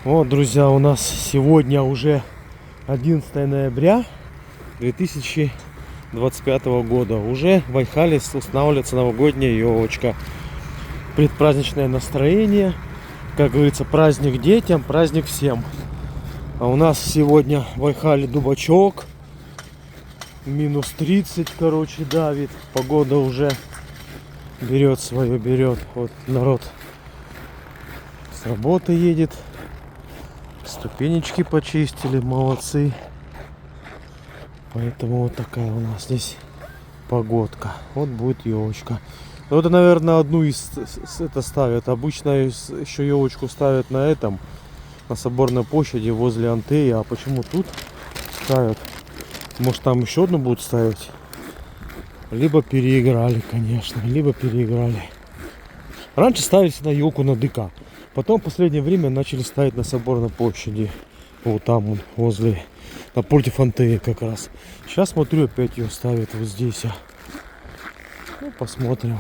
Вот, друзья, у нас сегодня уже 11 ноября 2025 года. Уже в Айхале устанавливается новогодняя елочка. Предпраздничное настроение. Как говорится, праздник детям, праздник всем. А у нас сегодня в Айхале дубачок. Минус 30, короче, давит. Погода уже берет свое, берет. Вот народ с работы едет. Ступенечки почистили, молодцы. Поэтому вот такая у нас здесь погодка. Вот будет елочка. Ну, это, наверное, одну из это ставят. Обычно еще елочку ставят на этом, на Соборной площади возле Антеи. А почему тут ставят? Может, там еще одну будут ставить? Либо переиграли, конечно, либо переиграли. Раньше ставили на елку на ДК. Потом в последнее время начали ставить на Соборной площади. Вот там, вот, возле, напротив Антеи как раз. Сейчас смотрю, опять ее ставят вот здесь. Ну, посмотрим.